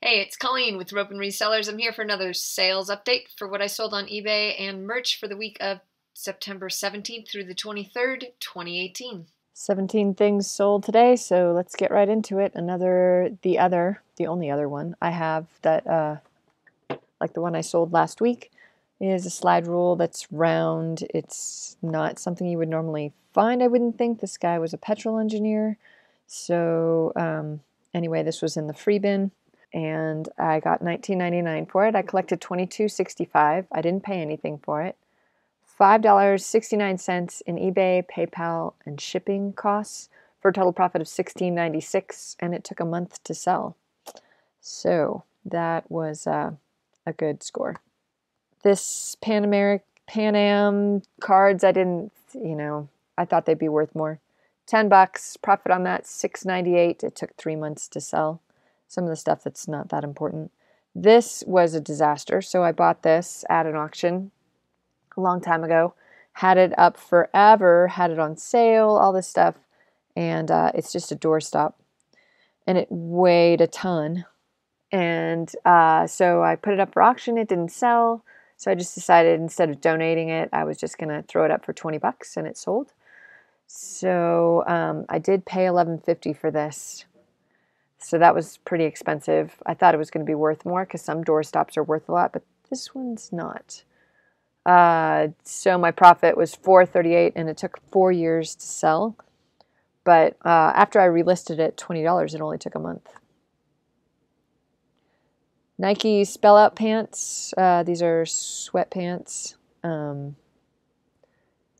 Hey, it's Colleen with Rope and Resellers. I'm here for another sales update for what I sold on eBay and merch for the week of September 17th through the 23rd, 2018. 17 things sold today, so let's get right into it. The only other one I have that, like the one I sold last week, is a slide rule that's round. It's not something you would normally find, I wouldn't think. This guy was a petrol engineer. So anyway, this was in the free bin, and I got $19.99 for it. I collected $22.65. I didn't pay anything for it. $5.69 in eBay, PayPal, and shipping costs for a total profit of $16.96, and it took a month to sell. So that was a good score. This Pan Am cards, I didn't, I thought they'd be worth more. $10, profit on that, $6.98. It took 3 months to sell. Some of the stuff that's not that important. This was a disaster, so I bought this at an auction a long time ago, had it up forever, had it on sale, all this stuff, and it's just a doorstop, and it weighed a ton, and so I put it up for auction. It didn't sell, so I just decided instead of donating it, I was just gonna throw it up for 20 bucks, and it sold. So I did pay $11.50 for this, so that was pretty expensive. I thought it was going to be worth more because some doorstops are worth a lot, but this one's not. So my profit was $4.38, and it took 4 years to sell. But after I relisted it, $20, it only took a month. Nike Spell Out pants. These are sweatpants. The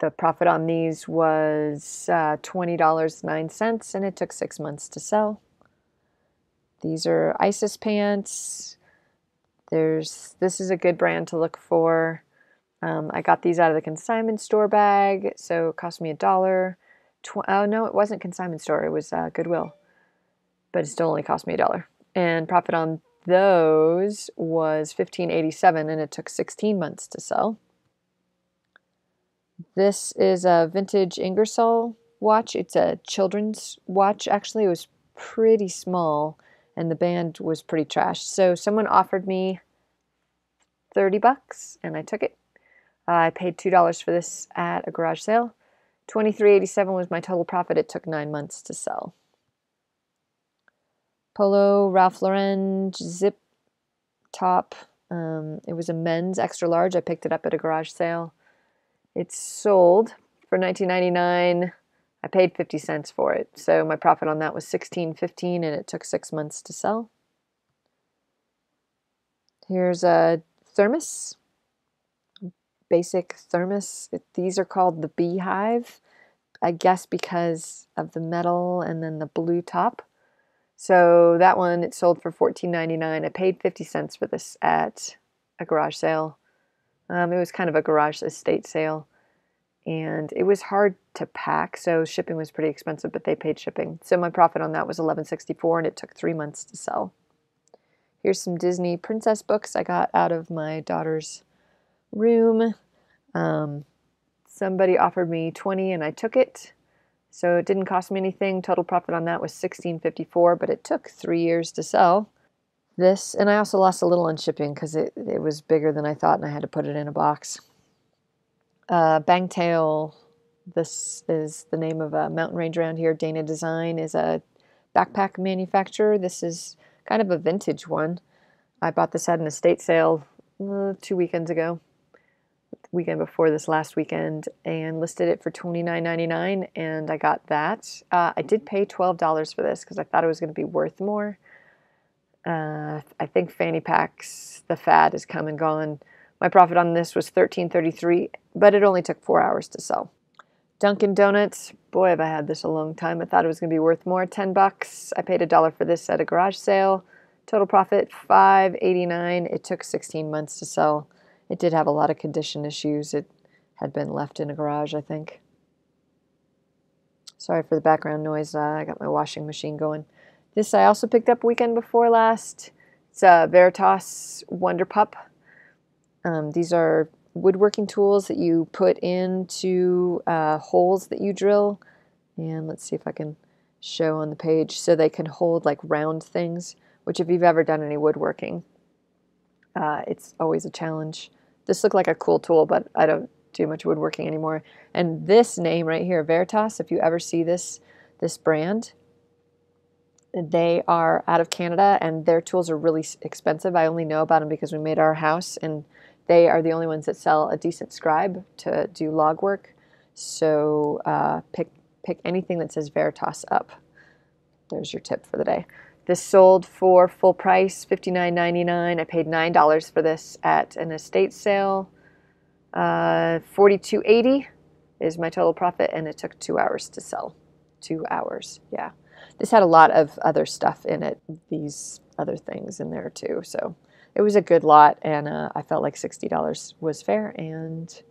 profit on these was $20.09, and it took 6 months to sell. These are ISIS pants. This is a good brand to look for. I got these out of the consignment store bag, so it cost me $1. Oh, no, it wasn't consignment store. It was Goodwill, but it still only cost me $1. And profit on those was $15.87, and it took 16 months to sell. This is a vintage Ingersoll watch. It's a children's watch. Actually, it was pretty small, and the band was pretty trash. So someone offered me 30 bucks, and I took it. I paid $2 for this at a garage sale. $23.87 was my total profit. It took 9 months to sell. Polo Ralph Lauren zip top. It was a men's extra large. I picked it up at a garage sale. It's sold for $19.99. I paid 50 cents for it. So my profit on that was $16.15, and it took 6 months to sell. Here's a thermos. Basic thermos. These are called the Beehive, I guess because of the metal and then the blue top. So that one, it sold for $14.99. I paid 50 cents for this at a garage sale. It was kind of a garage estate sale, and it was hard to pack, so shipping was pretty expensive, but they paid shipping. So my profit on that was $11.64, and it took 3 months to sell. Here's some Disney princess books I got out of my daughter's room. Somebody offered me 20, and I took it, so it didn't cost me anything. Total profit on that was $16.54, but it took 3 years to sell. This, and I also lost a little on shipping because it was bigger than I thought, and I had to put it in a box. Bangtail, this is the name of a mountain range around here. Dana Design is a backpack manufacturer. This is kind of a vintage one. I bought this at an estate sale 2 weekends ago, the weekend before this last weekend, and listed it for $29.99, and I got that. I did pay $12 for this because I thought it was going to be worth more. I think fanny packs, the fad has come and gone. My profit on this was $13.33, but it only took 4 hours to sell. Dunkin' Donuts, boy, have I had this a long time. I thought it was going to be worth more, 10 bucks. I paid $1 for this at a garage sale. Total profit, $5.89. It took 16 months to sell. It did have a lot of condition issues. It had been left in a garage, I think. Sorry for the background noise. I got my washing machine going. This I also picked up weekend before last. It's a Veritas Wonder Pup. These are woodworking tools that you put into holes that you drill And let's see if I can show on the page. So they can hold like round things, which if you've ever done any woodworking, it's always a challenge. This looked like a cool tool, but I don't do much woodworking anymore. And this name right here, Veritas, if you ever see this brand, they are out of Canada and their tools are really expensive. I only know about them because we made our house, and they are the only ones that sell a decent scribe to do log work. So pick anything that says Veritas up. There's your tip for the day. This sold for full price, $59.99. I paid $9 for this at an estate sale. $42.80 is my total profit, and it took 2 hours to sell. 2 hours, yeah. This had a lot of other stuff in it, these other things in there too. So it was a good lot, and I felt like $60 was fair, and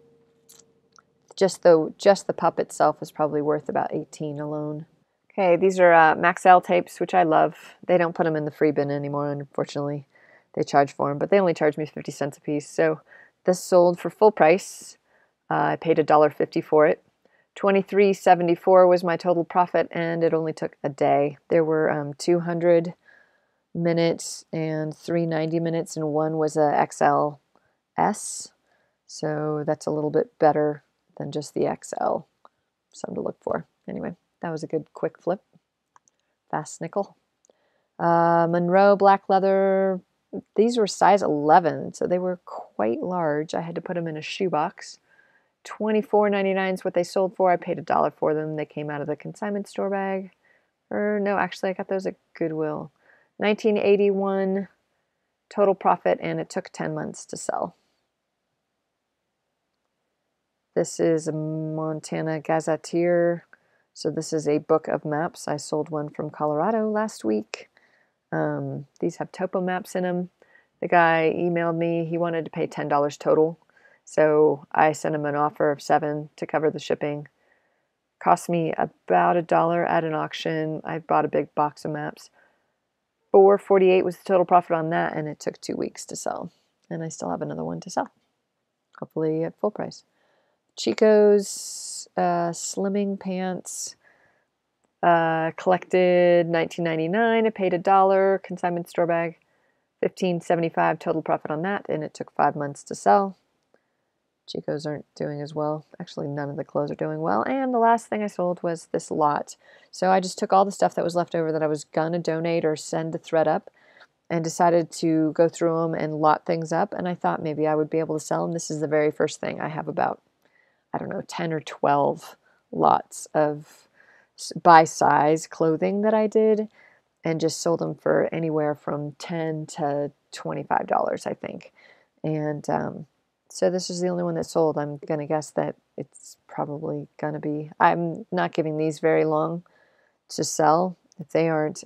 just the pup itself is probably worth about $18 alone. Okay, these are Maxell tapes, which I love. They don't put them in the free bin anymore, unfortunately. They charge for them, but they only charge me 50 cents a piece. So this sold for full price. I paid $1.50 for it. $23.74 was my total profit, and it only took a day. There were 200 minutes and 390 minutes, and one was a XLS. So that's a little bit better than just the XL. Something to look for. Anyway, that was a good quick flip. Fast nickel. Monroe black leather. These were size 11, so they were quite large. I had to put them in a shoebox. $24.99 is what they sold for. I paid $1 for them. They came out of the consignment store bag. Or no, actually, I got those at Goodwill. 1981 total profit, and it took 10 months to sell. This is a Montana Gazetteer. So this is a book of maps. I sold one from Colorado last week. These have topo maps in them. The guy emailed me. He wanted to pay $10 total. So I sent him an offer of $7 to cover the shipping. Cost me about $1 at an auction. I bought a big box of maps. $4.48 was the total profit on that, and it took 2 weeks to sell. And I still have another one to sell, hopefully at full price. Chico's slimming pants, collected $19.99. I paid $1, consignment store bag, $15.75 total profit on that, and it took 5 months to sell. Chico's aren't doing as well. Actually, none of the clothes are doing well. And the last thing I sold was this lot. So I just took all the stuff that was left over that I was going to donate or send to ThreadUp and decided to go through them and lot things up. And I thought maybe I would be able to sell them. This is the very first thing. I have about, I don't know, 10 or 12 lots of by size clothing that I did and just sold them for anywhere from $10 to $25, I think. And so this is the only one that sold. I'm going to guess that it's probably going to be, I'm not giving these very long to sell. If they aren't,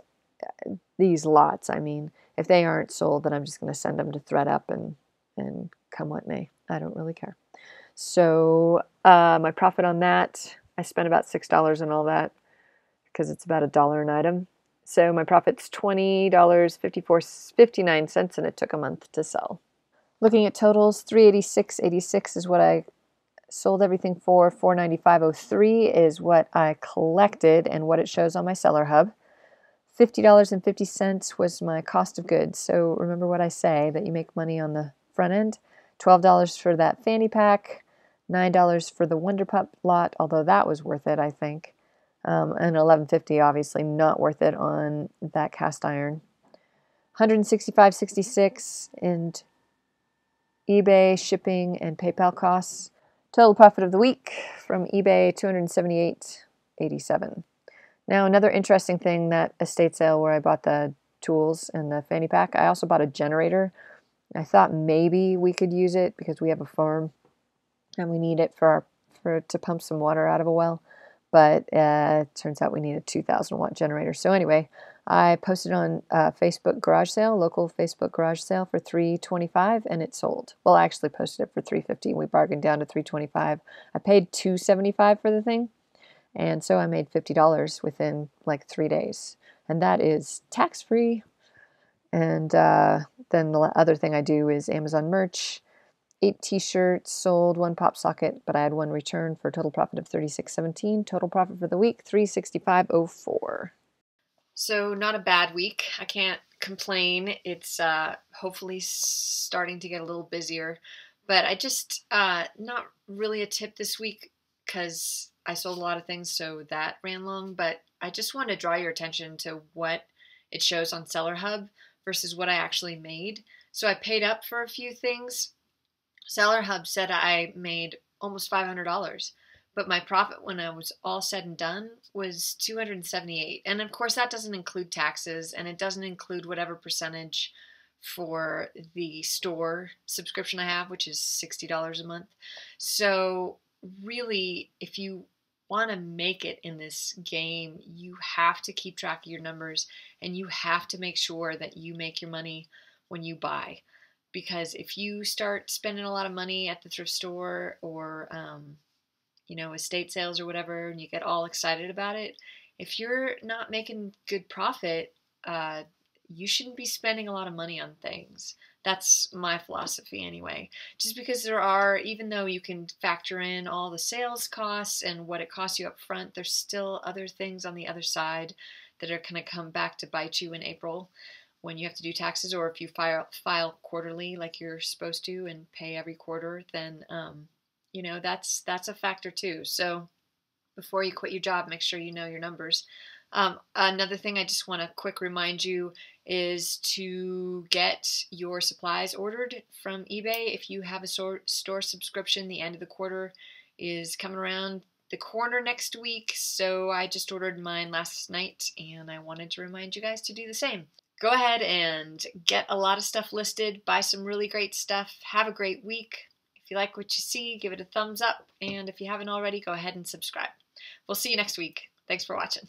these lots, I mean, if they aren't sold, then I'm just going to send them to ThreadUp and come what may. I don't really care. So my profit on that, I spent about $6 on all that because it's about $1 an item. So my profit's $20.59, and it took a month to sell. Looking at totals, $386.86 is what I sold everything for. $495.03 is what I collected and what it shows on my seller hub. $50.50 was my cost of goods. So remember what I say, that you make money on the front end. $12 for that fanny pack, $9 for the Wonder Pup lot, although that was worth it, I think. And $11.50 obviously not worth it on that cast iron. $165.66 in eBay shipping and PayPal costs. Total profit of the week from eBay, $278.87. Now, another interesting thing, that estate sale where I bought the tools and the fanny pack, I also bought a generator. I thought maybe we could use it because we have a farm and we need it to pump some water out of a well. But it turns out we need a 2,000 watt generator. So anyway, I posted on Facebook garage sale, local Facebook garage sale for $325, and it sold. Well, I actually posted it for $350. We bargained down to $325. I paid $275 for the thing, and so I made $50 within like 3 days, and that is tax-free. And then the other thing I do is Amazon merch, 8 t-shirts sold, 1 pop socket, but I had 1 return for a total profit of $36.17. Total profit for the week, $365.04. So not a bad week. I can't complain. It's hopefully starting to get a little busier, but I just not really a tip this week because I sold a lot of things, so that ran long. But I just want to draw your attention to what it shows on Seller Hub versus what I actually made. So I paid up for a few things. Seller Hub said I made almost $500, but my profit when I was all said and done was 278. And of course that doesn't include taxes, and it doesn't include whatever percentage for the store subscription I have, which is $60 a month. So really, if you want to make it in this game, you have to keep track of your numbers, and you have to make sure that you make your money when you buy. Because if you start spending a lot of money at the thrift store or estate sales or whatever, and you get all excited about it, if you're not making good profit, you shouldn't be spending a lot of money on things. That's my philosophy anyway. Just because there are, even though you can factor in all the sales costs and what it costs you up front, there's still other things on the other side that are going to come back to bite you in April when you have to do taxes, or if you file quarterly like you're supposed to and pay every quarter, then that's a factor too. So before you quit your job, make sure you know your numbers. Another thing I just want to quick remind you is to get your supplies ordered from eBay. If you have a store subscription, the end of the quarter is coming around the corner next week. So I just ordered mine last night, and I wanted to remind you guys to do the same. Go ahead and get a lot of stuff listed, buy some really great stuff, have a great week. If you like what you see, give it a thumbs up, and if you haven't already, go ahead and subscribe. We'll see you next week. Thanks for watching.